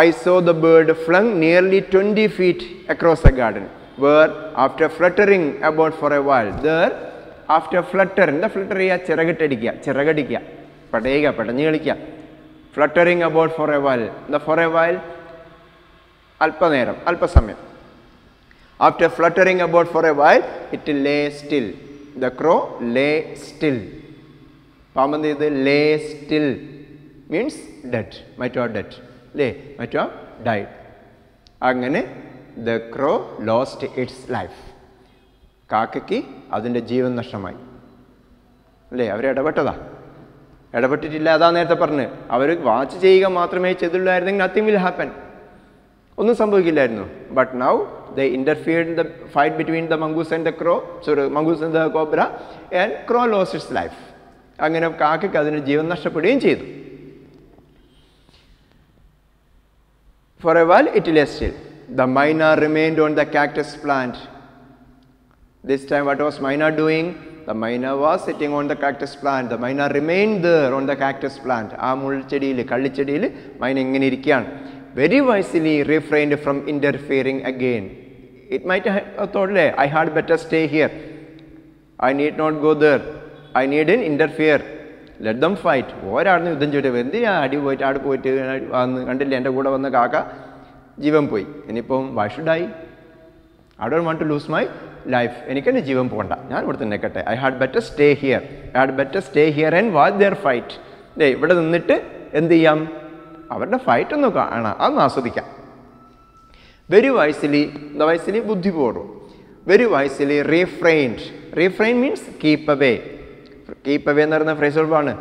I saw the bird flung nearly 20 feet across the garden, where after fluttering about for a while, after flutter, the flutter is ചിറകടിക്കുക, പടഞ്ഞു കളിക്കുക. Fluttering about for a while, അല്പസമയം. After fluttering about for a while, it lay still. The crow lay still. പാമ്പ് ഇത് lay still means dead, might have dead. might have died. അങ്ങനെ the crow lost its life. കാക്കയ്ക്ക് അതിൻ്റെ ജീവൻ നഷ്ടമായി അല്ലേ. അവർ ഇടപെട്ടിട്ടില്ല. അതാ നേരത്തെ പറഞ്ഞ്, അവർ വാച്ച് ചെയ്യുക മാത്രമേ ചെയ്തുള്ളായിരുന്നെങ്കിൽ നത്തിങ് വിൽ ഹാപ്പൻ, ഒന്നും സംഭവിക്കില്ലായിരുന്നു. But now they interfered in the fight between the mongoose and the crow, mongoose and the cobra, and crow lost its life. അങ്ങനെ കാക്കയ്ക്ക് അതിൻ്റെ ജീവൻ നഷ്ടപ്പെടുകയും ചെയ്തു. For a while it lay still. The myna remained on the cactus plant. This time what was myna doing? The myna was sitting on the cactus plant. The myna remained there on the cactus plant. ആ മുൾച്ചെടിയിൽ, കള്ളിച്ചെടിയിൽ മൈന ഇങ്ങനെ ഇരിക്കുകയാണ്. Very wisely refrained from interfering again. It might have thought, I had better stay here. I need not go there. I needn't interfere. Let them fight. ഒരാളിന് യുദ്ധം ചെയ്തിട്ട് എന്തിനാ അടി പോയിട്ട് ആട് പോയിട്ട് വന്ന് കണ്ടില്ല, എൻ്റെ കൂടെ വന്ന കാക്ക ജീവൻ പോയി. ഇനിയിപ്പം why should I don't want to lose my life. എനിക്കെന്നെ ജീവൻ പോകണ്ട, ഞാൻ ഇവിടെ തന്നെ നിൽക്കട്ടെ. I had better stay here and watch their fight. ഇവിടെ നിന്നിട്ട് എന്ത് ചെയ്യാം? അവരുടെ ഫൈറ്റ് ഒന്ന് കാണാം, അതൊന്ന് ആസ്വദിക്കാം. വെരി വൈസ്ലി, ബുദ്ധിപൂർവ്വം. Very wisely refrained means keep away എന്ന് പറയുന്ന ഫ്രേസ് ആണ്.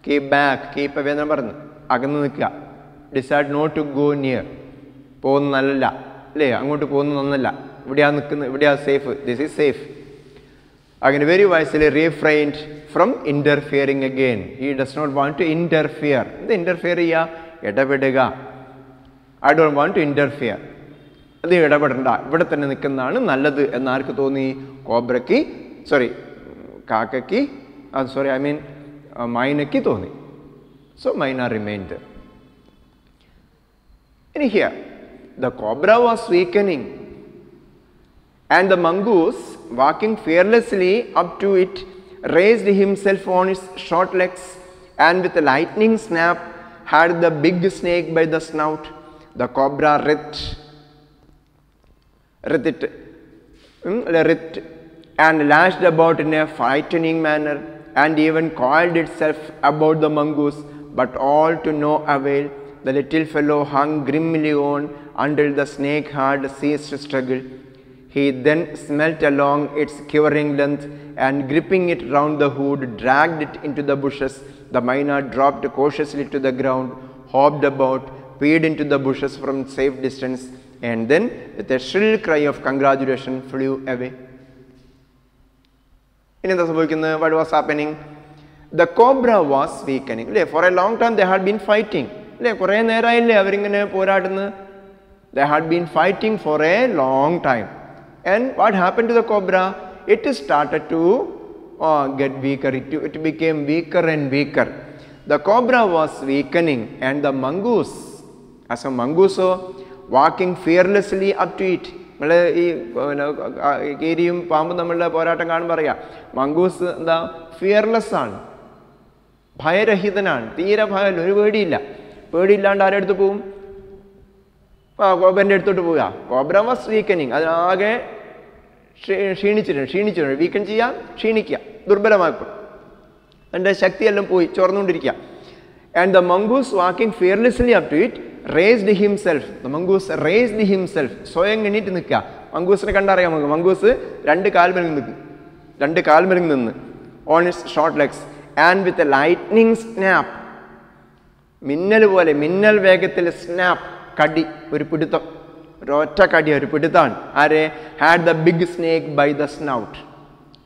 കീപ് അവേ എന്ന് പറഞ്ഞു അകന്ന് നിൽക്കുക. Decide not to go near, പോകുന്ന നല്ലല്ല അല്ലേ, അങ്ങോട്ട് പോകുന്ന നന്നല്ല, ഇവിടെയാ സേഫ്, ദിസ് ഈസ് സേഫ്. അങ്ങനെ very wisely refrained from interfering again. He does not want to interfere. എന്ത് ഇന്റർഫിയർ ചെയ്യുക? ഇടപെടുക. I don't want to interfere. അത് ഇടപെടണ്ട, ഇവിടെ തന്നെ നിൽക്കുന്നതാണ് നല്ലത് എന്നാർക്ക് തോന്നി? കോബ്രയ്ക്ക്, കാക്കയ്ക്ക്, മൈനയ്ക്ക് തോന്നി. So Maina remained there. And here, the cobra was weakening, and the mongoose, walking fearlessly up to it, raised himself on his short legs, and with a lightning snap had the big snake by the snout. The cobra writhed and lashed about in a frightening manner, and even coiled itself about the mongoose, but all to no avail. The little fellow hung grimly on until the snake had ceased to struggle. He then smelt along its quivering length, and gripping it round the hood, dragged it into the bushes. The myna dropped cautiously to the ground, hopped about, peered into the bushes from safe distance, and then with a shrill cry of congratulation flew away. What was happening? The cobra was weakening. For a long time they had been fighting. They had been fighting for a long time. And what happened to the cobra? It started to get weaker. It became weaker and weaker. The cobra was weakening, and the mongoose, as a mongoose, walking fearlessly up to it. കീരിയും പാമ്പും തമ്മിലുള്ള പോരാട്ടം കാണുമ്പോൾ പറയാം, mongoose എന്താ fearless ആണ്, ഭയരഹിതനാണ്, തീരെ ഭയം, ഒരു പേടിയില്ലാണ്ട് ആരെടുത്ത് പോവും? കോബ്രൻ്റെ അടുത്തോട്ട് പോവുക. കോബ്ര വാസ് വീക്കനിങ്, അതിനാകെ ക്ഷീണിച്ചിട്ടുണ്ട്. വീക്കൻ ചെയ്യാം, ക്ഷീണിക്കുക, ദുർബലമാക്കും, അതിൻ്റെ ശക്തിയെല്ലാം പോയി ചോർന്നുകൊണ്ടിരിക്കുക. And the mongoose, walking fearlessly up to it, raised himself. The mongoose raised himself. സ്വയം എണീറ്റ് നിൽക്കുക. മംഗൂസിനെ കണ്ടറിയാം നമുക്ക്. മംഗൂസ് രണ്ട് കാൽമേൽ നിന്ന് on its short legs, and with a lightning snap, മിന്നൽ പോലെ, മിന്നൽ വേഗത്തിൽ സ്നാപ്പ്, കടി, ഒരു പിടുത്തം, ഒരൊറ്റ കടി, ഒരു പിടുത്താണ്. ആരെ? had the big snake by the snout.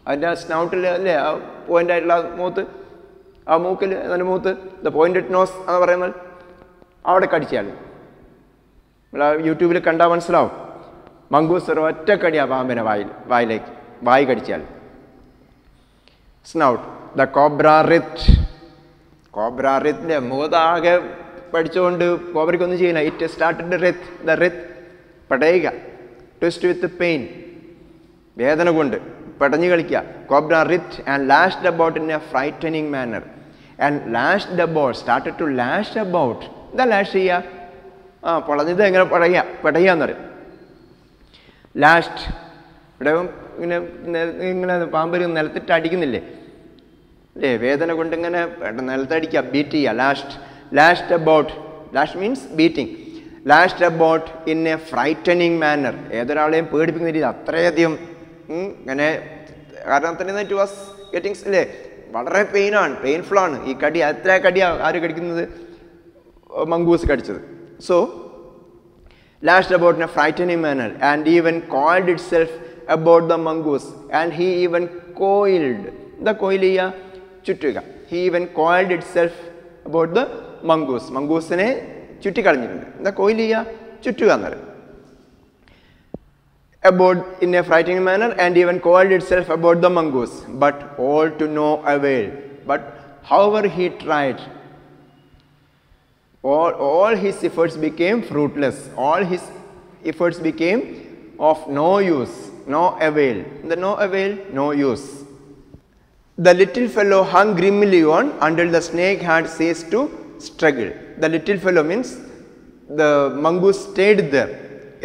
അതിൻ്റെ സ്നൗട്ടിൽ അല്ലേ ആ പോയിൻ്റ് ആയിട്ടുള്ള മൂത്ത്, ആ മൂക്കിൽ, അതിൻ്റെ മൂത്ത്, ദ പോയിൻറ്റഡ് നോസ് എന്ന് പറയുന്നത്, അവിടെ കടിച്ചാൽ നമ്മൾ യൂട്യൂബിൽ കണ്ടാൽ മനസ്സിലാവും. മംഗൂസ് ഒരു ഒറ്റ കടിയാ പാമ്പിനെ വായി കടിച്ചാൽ. സ്നൗട്ട്. ദ കോബ്ര റിത്ത് മുഖത്താകെ പഠിച്ചുകൊണ്ട് കോബ്രയ്ക്കൊന്നും ചെയ്യില്ല. ഇറ്റ് സ്റ്റാർട്ടഡ് റിത്ത് പടയുക, ട്വിസ്റ്റ് വിത്ത് പെയിൻ, വേദന കൊണ്ട് പടഞ്ഞു കളിക്കുക. Cobra writhe and lashed about in a frightening manner. And lashed about, started to lash about. എന്താ ലാഷ് ചെയ്യുക? പൊളഞ്ഞത് എങ്ങനെ പടയാന്ന് പറയും. ലാസ്റ്റ്, ഇവിടെ ഇങ്ങനെ പാമ്പ് നിലത്തിട്ട് അടിക്കുന്നില്ലേ അല്ലേ, വേദന കൊണ്ട് ഇങ്ങനെ നിലത്തടിക്കുക, ബീറ്റ് ചെയ്യുക. Lashed about, lash means beating. Lashed about in a frightening manner, ഏതൊരാളെയും പേടിപ്പിക്കുന്ന രീതി, അത്രയധികം ഇങ്ങനെ. കാരണം തന്നെ ഇറ്റ് വാസ് ഗെറ്റിംഗ് അല്ലേ, വളരെ പെയിൻഫുള്ളാണ് ഈ കടി. എത്ര കടിയാണ് ആര് കടിക്കുന്നത്? മംഗൂസ് കടിച്ചത്. So lashed about in a frightening manner, and even coiled itself about the mongoose, and he even coiled the coiliya chuttuga. He even coiled itself about the mongoose. Mongoose-ne chutti kalഞ്ഞിട്ടുണ്ട്. The coiliya chuttuga ennar about in a frightening manner, and even coiled itself about the mongoose, but all to no avail. But however he tried, all his efforts became fruitless. All his efforts became of no use, no avail. The no avail, no use. The little fellow hung grimly on until the snake had ceased to struggle. The little fellow means the mongoose stayed there.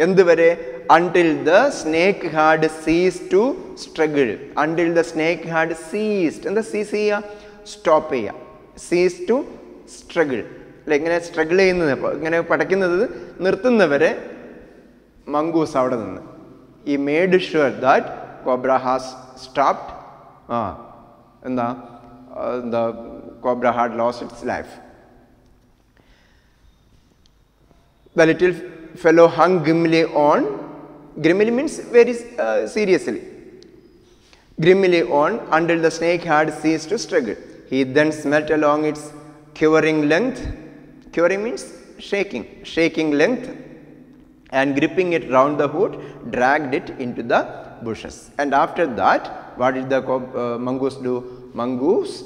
Enduvare? Until the snake had ceased to struggle. Until the snake had ceased. And the cease here, stop here. Ceased to struggle. ഇങ്ങനെ struggle ചെയ്യുന്നത്, ഇങ്ങനെ പടയ്ക്കുന്നത് നിർത്തുന്നവരെ mongoose അവിടെ നിന്ന്. He made sure that cobra has stopped. എന്താ cobra had lost its life. The little fellow hung grimly on. Grimly means very seriously. Grimly on until the snake had ceased to struggle. He then smelt along its quivering length. Quivering means shaking length, and gripping it round the hood, dragged it into the bushes. And after that, what did the mongoose do? Mongoose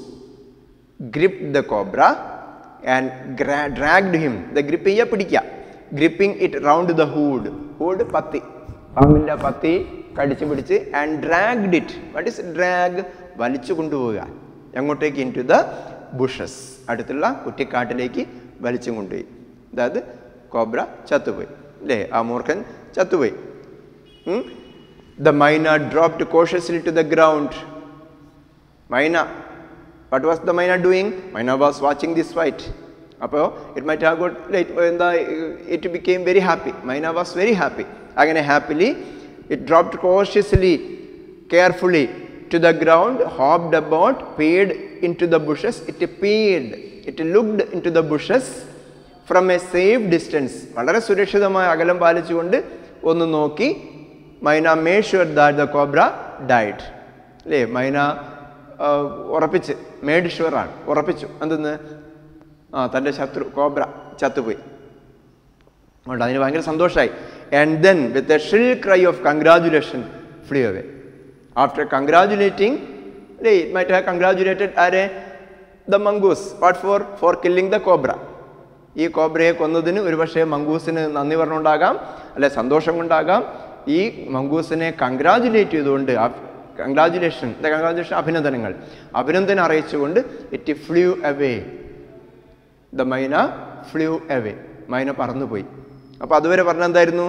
gripped the cobra and dragged him. The gripping it round the hood. Hood patti. Pamminda patti kadichu pidichu and dragged it. What is drag? Valichu kondupovuka. Angotteki into the bushes. Aduthulla kuttikkaattilekku valichu kondupoyi. That cobra chattupoyi. Le aa moorkhan chattupoyi. The myna dropped cautiously to the ground. Myna. What was the myna doing? Myna was watching this fight. It might have got late when it became very happy. Myna was very happy. Again, happily, it dropped cautiously, carefully to the ground, hopped about, peered into the bushes. It looked into the bushes from a safe distance. വളരെ സുരക്ഷിതമായ അകലം പാലിച്ചുകൊണ്ട് ഒന്ന് നോക്കി. Myna made sure that the cobra died. അല്ലേ? Myna ഉറപ്പിച്ച് made sure ആണ്, ഉറപ്പിച്ചു. എന്തെന്ന്? തൻ്റെ ശത്രു കോബ്ര ചത്തുപോയി. അതുകൊണ്ട് അതിന് ഭയങ്കര സന്തോഷമായി. And then with a shrill cry of congratulation flew away. After congratulating, it might have congratulated ആരെ? The mongoose. What for killing the cobra. ഈ കോബ്രയെ കൊന്നതിന് ഒരുപക്ഷെ മംഗൂസിന് നന്ദി പറഞ്ഞുകൊണ്ടാകാം, അല്ലെ സന്തോഷം കൊണ്ടാകാം. ഈ മംഗൂസിനെ കൺഗ്രാജുലേറ്റ് ചെയ്തുകൊണ്ട്, കൺഗ്രാജുലേഷൻ അഭിനന്ദനങ്ങൾ, അഭിനന്ദനം അറിയിച്ചുകൊണ്ട് it flu away. The myna flu away. മൈന പറന്നുപോയി. അപ്പോൾ അതുവരെ പറഞ്ഞെന്തായിരുന്നു?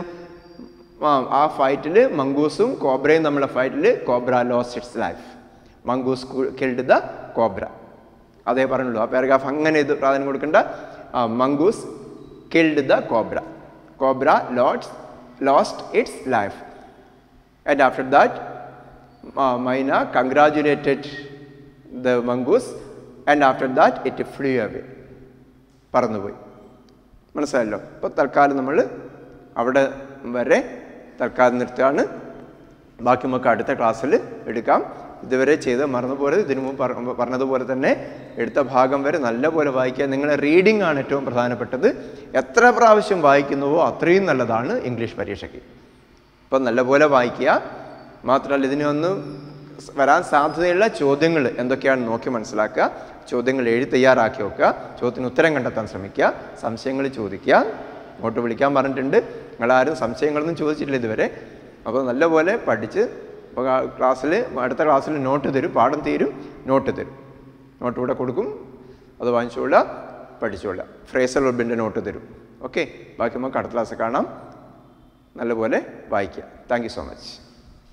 ആ ഫൈറ്റിൽ മംഗൂസും കോബ്രയും തമ്മിലുള്ള ഫൈറ്റിൽ cobra lost its life. Mongoose killed the cobra. അതേ പറഞ്ഞുള്ളൂ. ആ പാരഗ്രാഫ് അങ്ങനെ ഇത് പ്രാധാന്യം കൊടുക്കേണ്ട. Mongoose killed the cobra. Cobra lost its life. And after that, Myna congratulated the mongoose, and after that it flew away. പറന്നുപോയി. മനസ്സിലായല്ലോ? അപ്പോൾ തൽക്കാലം നമ്മൾ അവിടെ വരെ തൽക്കാലം നിർത്തുകയാണ്. ബാക്കി നമുക്ക് അടുത്ത ക്ലാസ്സിൽ എടുക്കാം. ഇതുവരെ ചെയ്ത് മറന്നുപോലെ, ഇതിനു മുമ്പ് പറഞ്ഞതുപോലെ തന്നെ എടുത്ത ഭാഗം വരെ നല്ലപോലെ വായിക്കുക. നിങ്ങളുടെ റീഡിംഗ് ആണ് ഏറ്റവും പ്രധാനപ്പെട്ടത്. എത്ര പ്രാവശ്യം വായിക്കുന്നുവോ അത്രയും നല്ലതാണ് ഇംഗ്ലീഷ് പരീക്ഷയ്ക്ക്. അപ്പം നല്ലപോലെ വായിക്കുക. മാത്രമല്ല, ഇതിനൊന്ന് വരാൻ സാധ്യതയുള്ള ചോദ്യങ്ങൾ എന്തൊക്കെയാണെന്ന് നോക്കി മനസ്സിലാക്കുക. ചോദ്യങ്ങൾ എഴുതി തയ്യാറാക്കി വെക്കുക. ചോദ്യത്തിന് ഉത്തരം കണ്ടെത്താൻ ശ്രമിക്കുക. സംശയങ്ങൾ ചോദിക്കുക. ഇങ്ങോട്ട് വിളിക്കാൻ പറഞ്ഞിട്ടുണ്ട്. നിങ്ങളാരും സംശയങ്ങളൊന്നും ചോദിച്ചിട്ടില്ല ഇതുവരെ. അപ്പോൾ നല്ലപോലെ പഠിച്ച് അപ്പോൾ അടുത്ത ക്ലാസ്സിൽ നോട്ട് തരും. പാഠം തീരും, നോട്ട് തരും. നോട്ട് ഇവിടെ കൊടുക്കും. അത് വാങ്ങിച്ചോളുക, പഠിച്ചോളുക. ഫ്രേസൽ വെർബിൻ്റെ നോട്ട് തരും. ഓക്കെ, ബാക്കി നമുക്ക് അടുത്ത ക്ലാസ്സിൽ കാണാം. നല്ലപോലെ വായിക്കുക. Thank you so much.